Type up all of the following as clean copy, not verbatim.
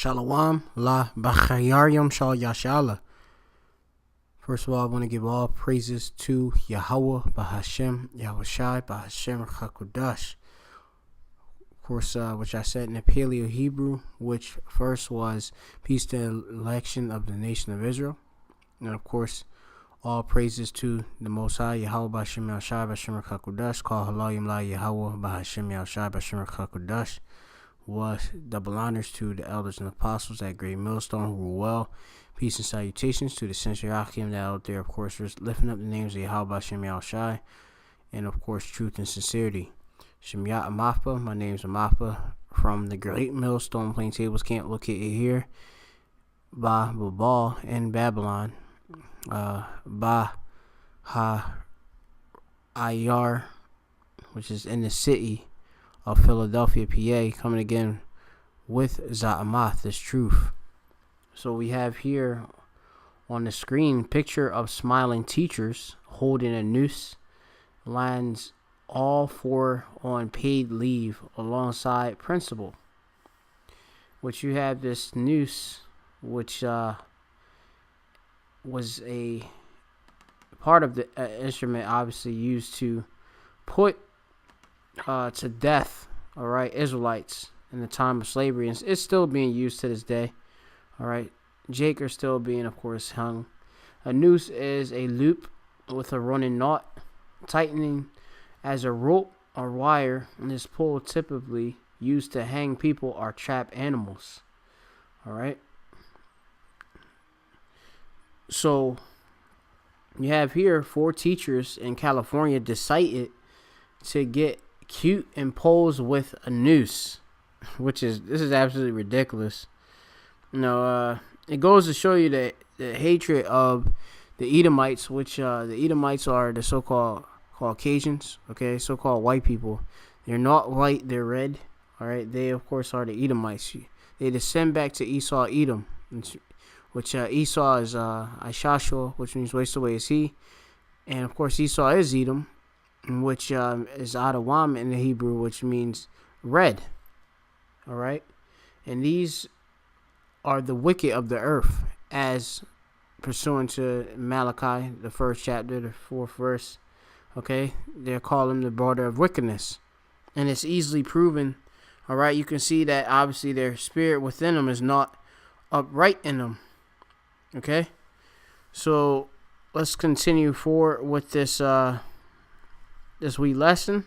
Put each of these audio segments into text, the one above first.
Shalom la Bachayaryam Shal Yashala. First of all, I want to give all praises to Yahweh Bahashem Yahushai Bahashem Chakudash. Of course, which I said in the Paleo Hebrew, which first was peace to the election of the nation of Israel. And of course, all praises to the Most High Yahweh Bahashem Yahushai Bahashem Chakudash. Call Halayim La Yahweh Bahashem Yahushai Bahashem Chakudash. Was double honors to the elders and apostles at Great Millstone who rule well. Peace and salutations to the Century Akim that out there, of course, lifting up the names of Yahweh Shem Yahushai, and of course, truth and sincerity. Shemyat Amapa, my name's Amapa from the Great Millstone Plain Tables Camp located here by Babal in Babylon, by Ha Ayar, which is in the city of Philadelphia, PA, coming again with Za'amath, this truth. So we have here on the screen picture of smiling teachers holding a noose, lands all four on paid leave alongside principal. Which you have this noose, which was a part of the instrument obviously used to put to death, all right, Israelites in the time of slavery, and it's still being used to this day. All right, Jake are still being, of course, hung. A noose is a loop with a running knot, tightening as a rope or wire, and is pulled typically used to hang people or trap animals. All right. So you have here 4 teachers in California decided to get cute and pose with a noose, this is absolutely ridiculous. It goes to show you the hatred of the Edomites, which the Edomites are the so-called Caucasians, okay, so-called white people. They're not white, they're red. All right, they of course are the Edomites. They descend back to Esau, Edom, which Esau is Ishashua, which means waste away is he, and of course Esau is Edom, which is Adawam in the Hebrew, which means red. All right, and these are the wicked of the earth, as pursuant to Malachi, the 1st chapter, the 4th verse. Okay, they're calling the border of wickedness, and it's easily proven. All right, you can see that obviously their spirit within them is not upright in them. Okay, so let's continue forward with this wee lesson.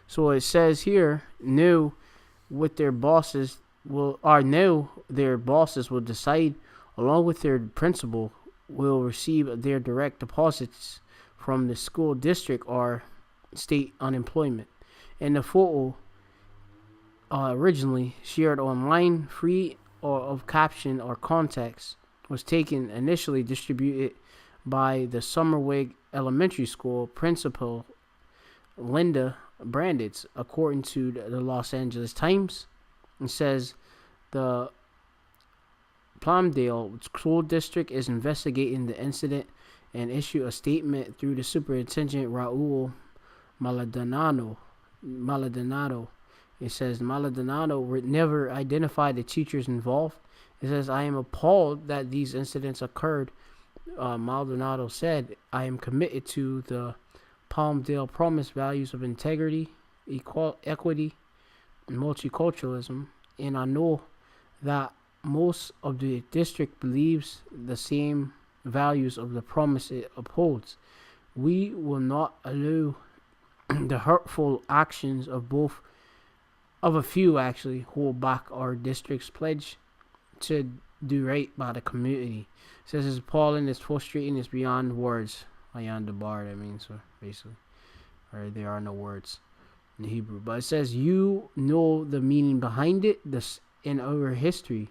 So it says here, their bosses will decide along with their principal will receive their direct deposits from the school district or state unemployment. And the photo originally shared online, free or of caption or context, was taken initially distributed by the Summerwig Elementary School principal Linda Branditz, according to the Los Angeles Times. It says the Palmdale School District is investigating the incident and issued a statement through the superintendent Raul Maldonado. It says Maldonado never identified the teachers involved. It says, I am appalled that these incidents occurred. Maldonado said, I am committed to the Palmdale Promise values of integrity, equity, and multiculturalism, and I know that most of the district believes the same values of the promise it upholds. We will not allow the hurtful actions of a few hold back our district's pledge to do right by the community. It says it's appalling, it's frustrating, it's beyond words. Beyond the bar, that means, so basically. Or there are no words in Hebrew. But it says you know the meaning behind it, behind our history.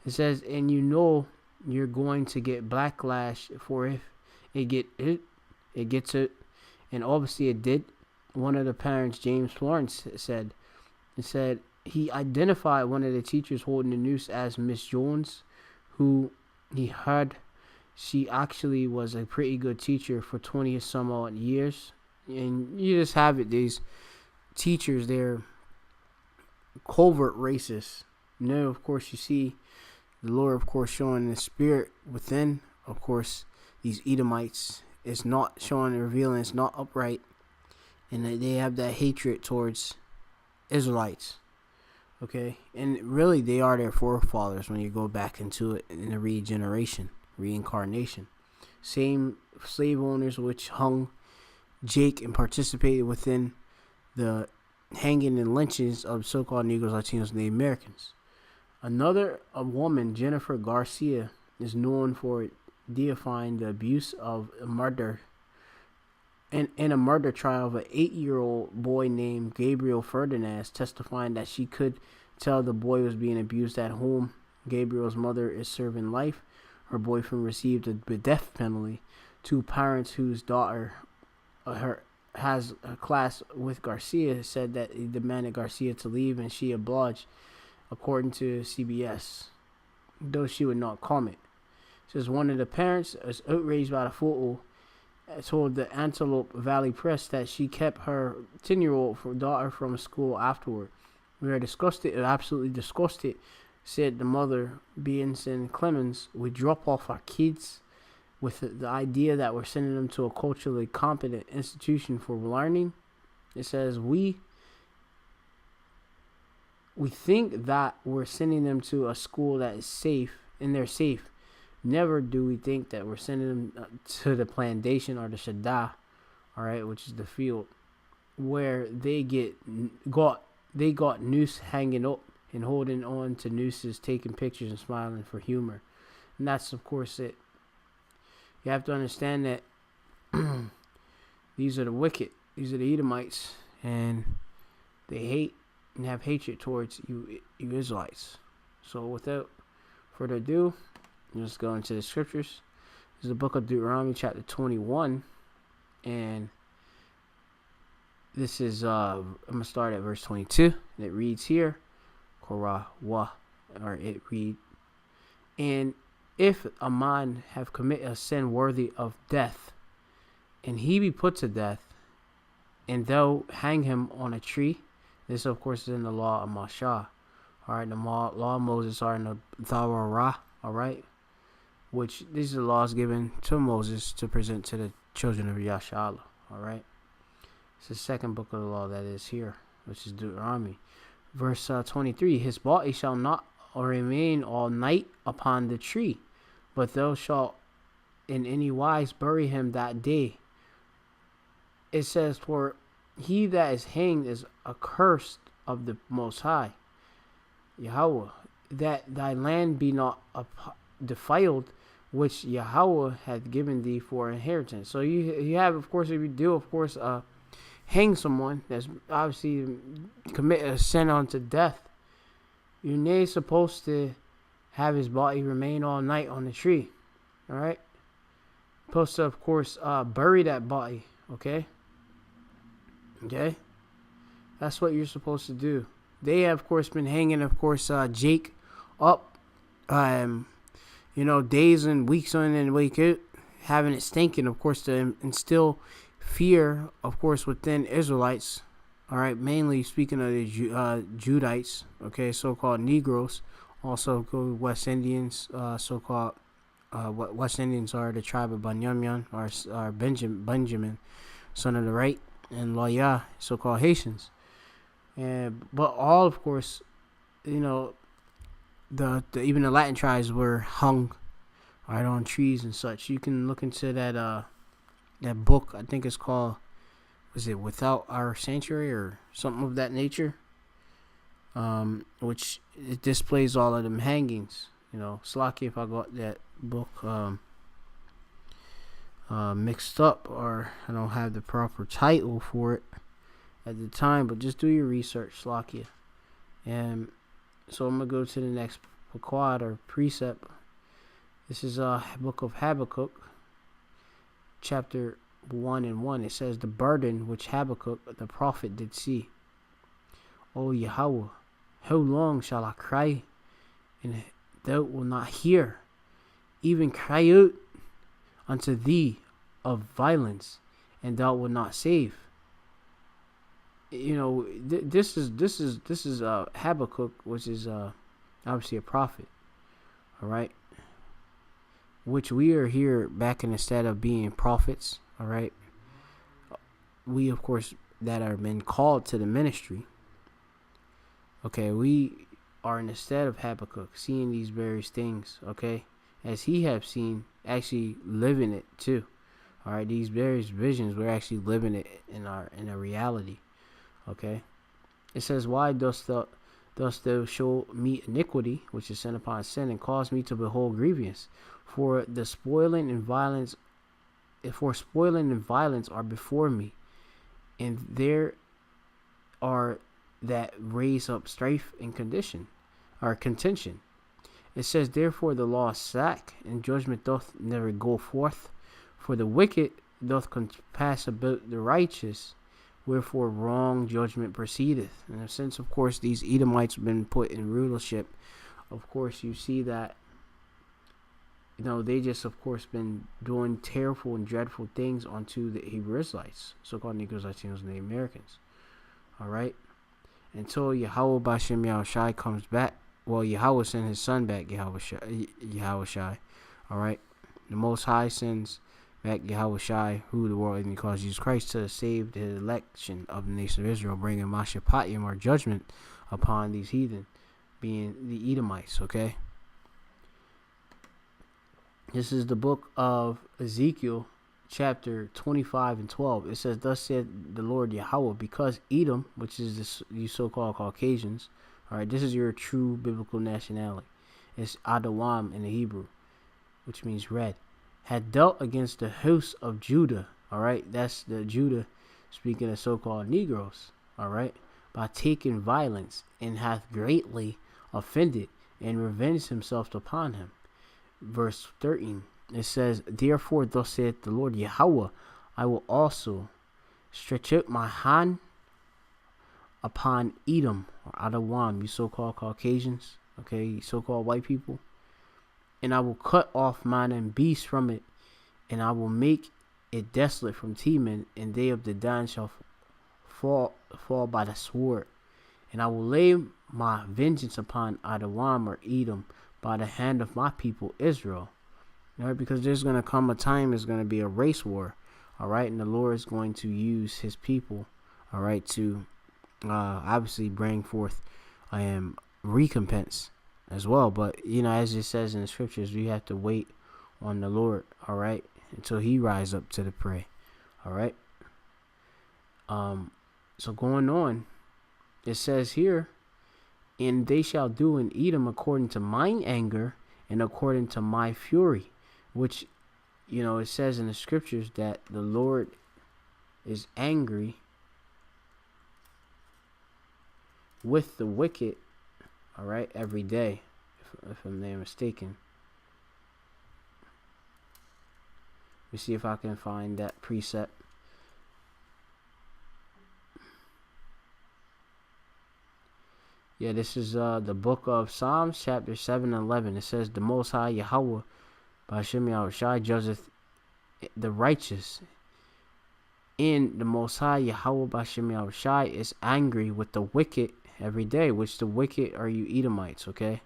It says, and you know you're going to get backlash for if it gets it. And obviously it did. One of the parents, James Florence, said he identified one of the teachers holding the noose as Miss Jones, who he heard she actually was a pretty good teacher for 20 some odd years. And you just have it, these teachers, they're covert racist. No, of course, you see the Lord, of course, showing the spirit within, of course, these Edomites. It's not showing and revealing, it's not upright. And they have that hatred towards Israelites. Okay? And really, they are their forefathers when you go back into it in the regeneration, reincarnation. Same slave owners which hung Jake and participated within the hanging and lynchings of so-called Negroes, Latinos, and Native Americans. A woman, Jennifer Garcia, is known for deifying the abuse of a murder in a murder trial of an 8-year-old boy named Gabriel Ferdinand, testifying that she could tell the boy was being abused at home. Gabriel's mother is serving life. Her boyfriend received a death penalty. Two parents whose daughter has a class with Garcia said that he demanded Garcia to leave, and she obliged, according to CBS, though she would not comment. It says one of the parents is outraged by the photo, told the Antelope Valley Press that she kept her 10-year-old daughter from school afterward. We are disgusted, absolutely disgusted, said the mother, Bianson Clemens. We drop off our kids with the idea that we're sending them to a culturally competent institution for learning. It says we think that we're sending them to a school that is safe, and they're safe. Never do we think that we're sending them to the plantation or the Shaddai, all right, which is the field, where they got Noose hanging up and holding on to nooses, taking pictures and smiling for humor. And that's, of course, it. You have to understand that these are the wicked. These are the Edomites, and they hate and have hatred towards you Israelites. So without further ado, let's go into the scriptures. This is the book of Deuteronomy, chapter 21, and this is I'm gonna start at verse 22, and it reads here, Korah wa, or it read, and if a man have committed a sin worthy of death, and he be put to death, and thou hang him on a tree. This, of course, is in the law of Mashah. All right, the law of Moses are in the Torah. All right, which these are the laws given to Moses to present to the children of Yashala. All right, it's the second book of the law that is here, which is Deuteronomy. Verse 23, his body shall not remain all night upon the tree, but thou shalt in any wise bury him that day. It says, for he that is hanged is accursed of the Most High, Yahweh, that thy land be not defiled, which Yahweh hath given thee for inheritance. So you have, of course, if you do, of course, hang someone that's obviously commit a sin unto death, you're not supposed to have his body remain all night on the tree. All right, supposed to, of course, bury that body. Okay, that's what you're supposed to do. They have, of course, been hanging, of course, Jake up, days and weeks on and wake out, having it stinking, of course, to instill fear, of course, within Israelites. All right, mainly speaking of the Judites, okay, so-called Negroes, also West Indians, so-called what West Indians are the tribe of Benjamin, or Benjamin, son of the right, and Loya, so-called Haitians. But all, of course, the even the Latin tribes were hung right on trees and such. You can look into that book. I think it's called, was it Without Our Sanctuary or something of that nature? Which it displays all of them hangings. Slocky if I got that book mixed up, or I don't have the proper title for it at the time, but just do your research, Slocky. And so I'm going to go to the next quad or precept. This is a book of Habakkuk, chapter 1:1. It says, the burden which Habakkuk the prophet did see. O Yahweh, how long shall I cry, and thou wilt not hear? Even cry out unto thee of violence, and thou wilt not save. this is Habakkuk, which is obviously a prophet. All right, which we are here back in instead of being prophets. All right, we of course that are been called to the ministry. Okay, we are instead of Habakkuk seeing these various things. Okay, as he have seen, actually living it too. All right, these various visions, we're actually living it in a reality. Okay, it says, "Why dost thou show me iniquity, which is sin upon sin, and cause me to behold grievance? For the spoiling and violence, for spoiling and violence are before me, and there are that raise up strife and contention." It says, "Therefore the law is slack, and judgment doth never go forth. For the wicked doth compass about the righteous, wherefore wrong judgment proceedeth." And since, of course, these Edomites have been put in rulership, of course, you see that, they just, of course, been doing terrible and dreadful things onto the Hebrew Israelites, so-called Negroes, Latinos, and Native Americans. All right? Until Yahweh Bashem Yahushai comes back. Well, Yahweh sent his son back, Yahushai. All right? The Most High sends back Yahushai, who the world even calls Jesus Christ, to save the election of the nation of Israel, bringing Mashapatiyim, or judgment, upon these heathen, being the Edomites. Okay? This is the book of Ezekiel, chapter 25 and 12. It says, "Thus said the Lord Yahweh, because Edom," which is you so-called Caucasians, all right, this is your true biblical nationality. It's Adawam in the Hebrew, which means red, "had dealt against the house of Judah," all right, that's the Judah speaking of so-called Negroes, all right, "by taking violence, and hath greatly offended, and revenged himself upon him." Verse 13, it says, "Therefore thus saith the Lord Yahweh, I will also stretch out my hand upon Edom," or Adawam, you so-called Caucasians, okay, you so-called white people, "and I will cut off man and beast from it, and I will make it desolate from Teman, and they of the Dan shall fall by the sword. And I will lay my vengeance upon Adawam, or Edom, by the hand of my people Israel." All right, because there's going to come a time, it's going to be a race war. All right, and the Lord is going to use his people, all right, to obviously bring forth recompense as well. But, as it says in the scriptures, we have to wait on the Lord, all right, until he rise up to the prey. All right. So going on, it says here, "And they shall do in Edom according to mine anger, and according to my fury," which, it says in the scriptures that the Lord is angry with the wicked, all right, every day, if I'm not mistaken. Let me see if I can find that precept. Yeah, this is the book of Psalms, chapter 7 and 11. It says, "The Most High Yahweh, B'Hashem Yahushai, judgeth the righteous. And the Most High Yahweh, B'Hashem Yahushai, is angry with the wicked every day," which the wicked are you Edomites, okay?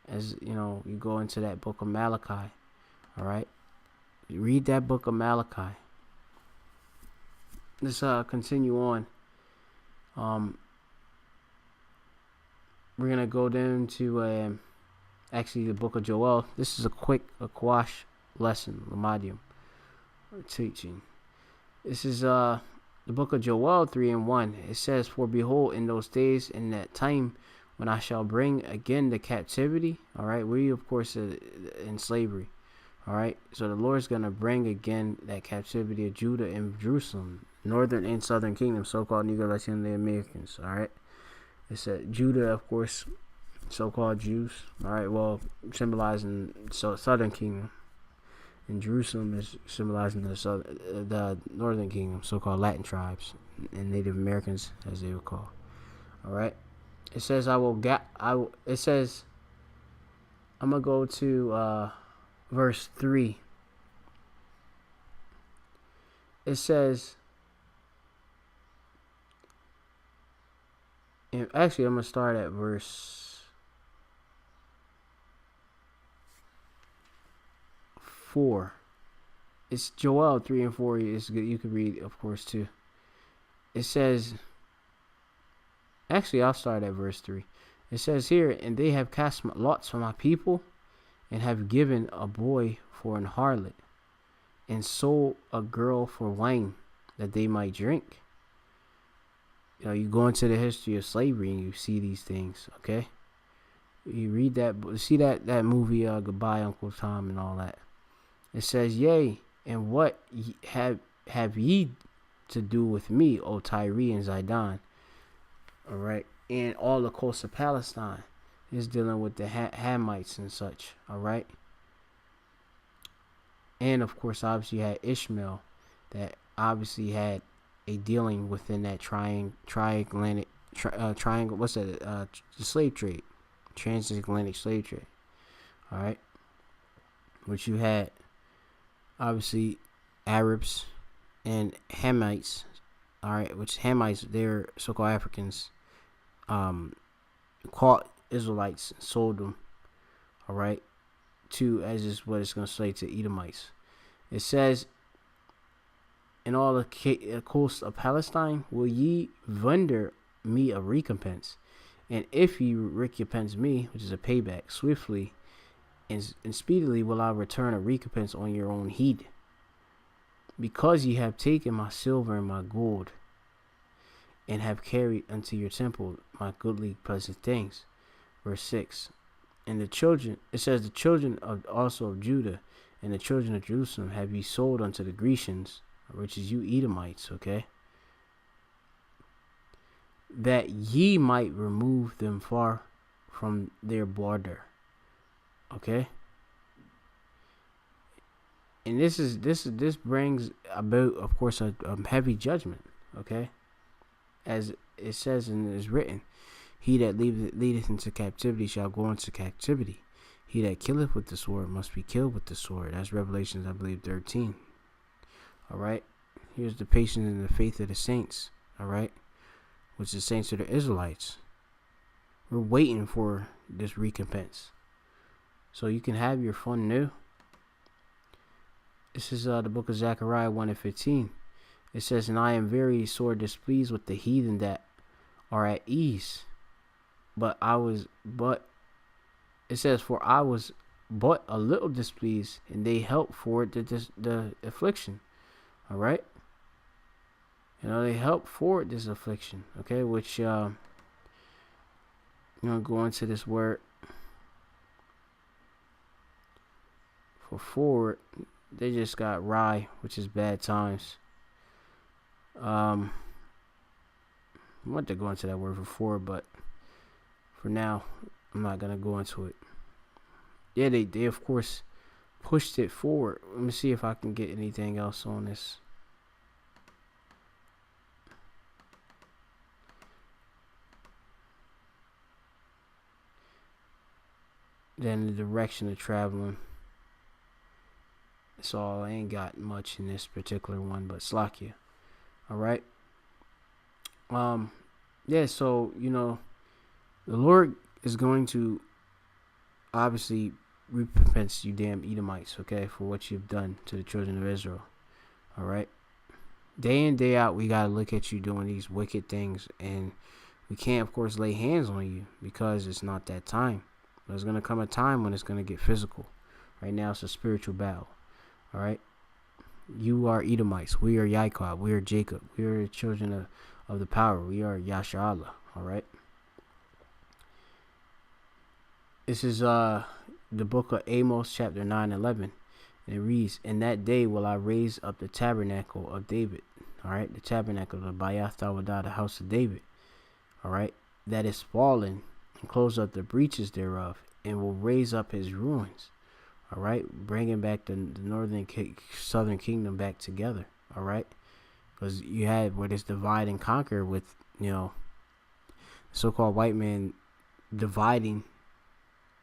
As, you go into that book of Malachi, all right? You read that book of Malachi. Let's continue on. We're going to go down to actually the book of Joel. This is a quash lesson, Lamadium, or teaching. This is the book of Joel 3 and 1. It says, "For behold, in those days, in that time, when I shall bring again the captivity," all right, we of course are in slavery, all right, so the Lord's going to bring again that captivity of Judah and Jerusalem, northern and southern kingdom, so-called Negro, Latino, Native Americans, all right. It said Judah, of course, so-called Jews, all right, well, symbolizing southern kingdom, and Jerusalem is symbolizing the northern kingdom, so-called Latin tribes and Native Americans, as they would call. All right, it says it says, I'm gonna go to verse 3. It says, And actually, I'm going to start at verse 4. It's Joel 3 and 4. It's good. You can read, of course, too. It says, actually, I'll start at verse 3. It says here, and they have cast lots for my people, and have given a boy for an harlot, and sold a girl for wine, that they might drink. You know, you go into the history of slavery and you see these things, okay? You read that, see that movie, Goodbye, Uncle Tom, and all that. It says, yea, and what have ye to do with me, O Tyre and Zidon? All right, and all the coast of Palestine is dealing with the Hamites and such. All right, and of course, obviously, you had Ishmael, that obviously had a dealing within that triangle. What's that? The slave trade, transatlantic slave trade. All right, which you had obviously Arabs and Hamites. All right, which Hamites, they're so-called Africans, caught Israelites and sold them. All right, to, as is what it's going to say, to Edomites. It says, in all the coast of Palestine will ye render me a recompense, and if ye recompense me, which is a payback, swiftly and speedily will I return a recompense on your own heed, because ye have taken my silver and my gold, and have carried unto your temple my goodly pleasant things. Verse 6. And the children, it says, the children of also of Judah and the children of Jerusalem have ye sold unto the Grecians, which is you Edomites, okay, that ye might remove them far from their border, okay. And this brings about, of course, a heavy judgment, okay, as it says and is written, he that leadeth into captivity shall go into captivity. He that killeth with the sword must be killed with the sword. That's Revelations, I believe, 13. All right. Here's the patience and the faith of the saints. All right. Which the saints are the Israelites. We're waiting for this recompense, so you can have your fun new. This is the book of Zechariah 1 and 15. It says, and I am very sore displeased with the heathen that are at ease. It says, for I was but a little displeased, and they helped forward the affliction. All right. You know, they helped forward this affliction. Okay, which you know, go into this word for forward. They just got rye, which is bad times. I want to go into that word for forward, but for now, I'm not gonna go into it. Yeah, they of course pushed it forward. Let me see if I can get anything else on this. Then the direction of traveling. That's all. I ain't got much in this particular one, but Slakia. All right. Yeah. So you know, the Lord is going to obviously recompense you, damn Edomites, okay, for what you've done to the children of Israel. All right. Day in, day out, we got to look at you doing these wicked things, and we can't, of course, lay hands on you because it's not that time. There's going to come a time when it's going to get physical. Right now, it's a spiritual battle. All right. You are Edomites. We are Yaakov. We are Jacob. We are the children of the power. We are Yasharallah. All right. This is the book of Amos, chapter 9:11, and it reads, "In that day will I raise up the tabernacle of David." All right, the tabernacle of Bayath Tawadah, the house of David. All right, that is fallen, and close up the breaches thereof, and will raise up his ruins. All right, bringing back the northern southern kingdom back together. All right, because you had where this divide and conquer with, you know, so-called white man dividing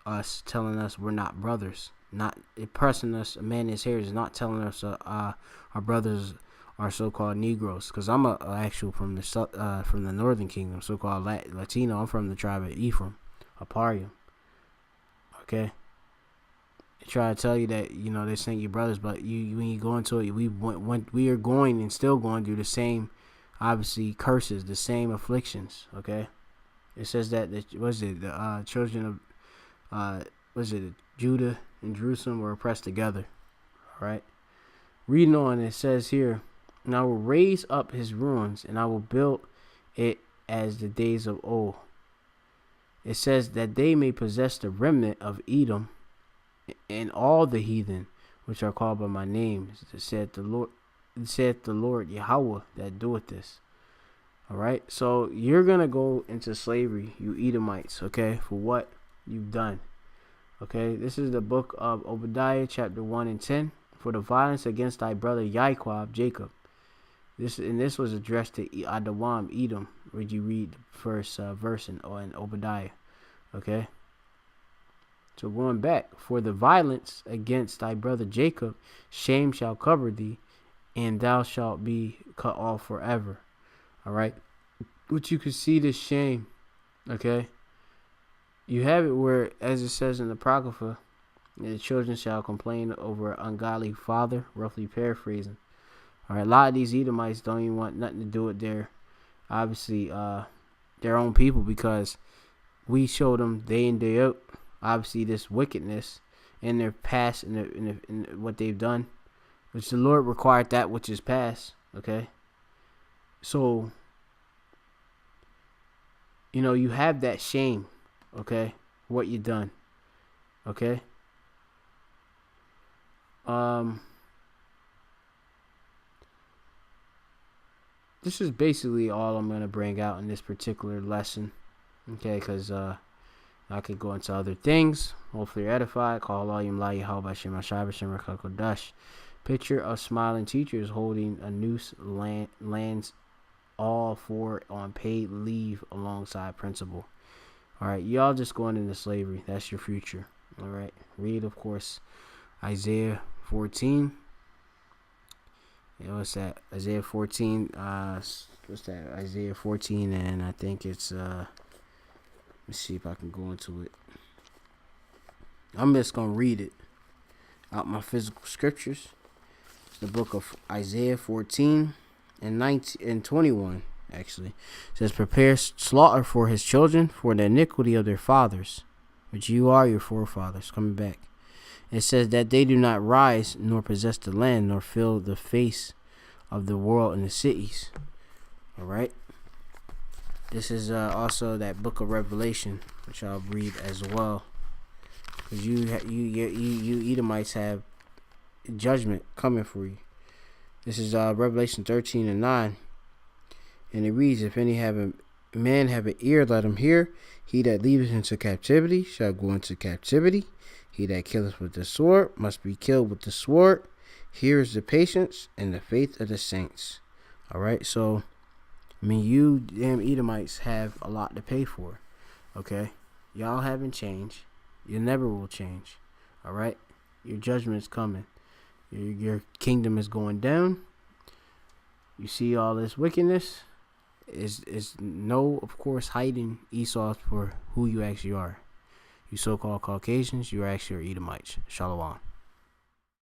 us, telling us we're not brothers, not impressing us. A man in his hair is not telling us our brothers are so-called Negroes. Because I'm a actual from the Northern Kingdom, so-called Latino. I'm from the tribe of Ephraim, Aparium. Okay. They try to tell you that they sent your brothers, but when you go into it, we are going and still going through the same, obviously, curses, the same afflictions. Okay. It says that the children of Judah and Jerusalem were oppressed together. All right. Reading on, it says here, and I will raise up his ruins, and I will build it as the days of old. It says that they may possess the remnant of Edom and all the heathen which are called by my name, said the Lord Yahweh that doeth this. All right, so you're gonna go into slavery, you Edomites, okay, for what you've done. Okay, this is the book of Obadiah, chapter 1 and 10. For the violence against thy brother Yaquab, Jacob. This was addressed to Adawam, Edom. Would you read the first verse in Obadiah? Okay. So going back, for the violence against thy brother Jacob, shame shall cover thee, and thou shalt be cut off forever. All right. But you can see this shame. Okay. You have it where, as it says in the Apocrypha, the children shall complain over an ungodly father, roughly paraphrasing. All right, a lot of these Edomites don't even want nothing to do with their own people, because we showed them day in, day out, obviously, this wickedness in their past and in what they've done, which the Lord required that which is past. Okay, so you have that shame. Okay, what you done. Okay. This is basically all I'm going to bring out in this particular lesson. Okay, because I could go into other things. Hopefully you're edified. Picture of smiling teachers holding a noose lands all four on paid leave alongside principal. All right, y'all just going into slavery. That's your future. All right, read, of course, Isaiah 14. What's that? Isaiah 14. What's that? Isaiah 14, and I think it's let's see if I can go into it. I'm just gonna read it out my physical scriptures. The book of Isaiah 14 and 19 and 21. Actually, it says, "Prepare slaughter for his children for the iniquity of their fathers, which you are your forefathers." Coming back. It says that they do not rise, nor possess the land, nor fill the face of the world in the cities. All right. This is also that book of Revelation, which I'll read as well, because you Edomites have judgment coming for you. This is Revelation 13 and 9, and it reads, "If any man have an ear, let him hear. He that leadeth into captivity shall go into captivity. He that killeth with the sword must be killed with the sword. Here is the patience and the faith of the saints." All right, so you damn Edomites have a lot to pay for. Okay, y'all haven't changed. You never will change. All right, your judgment is coming. Your kingdom is going down. You see all this wickedness. Is no, of course, hiding Esau for who you actually are. You so-called Caucasians, you are actually Edomites. Shalom.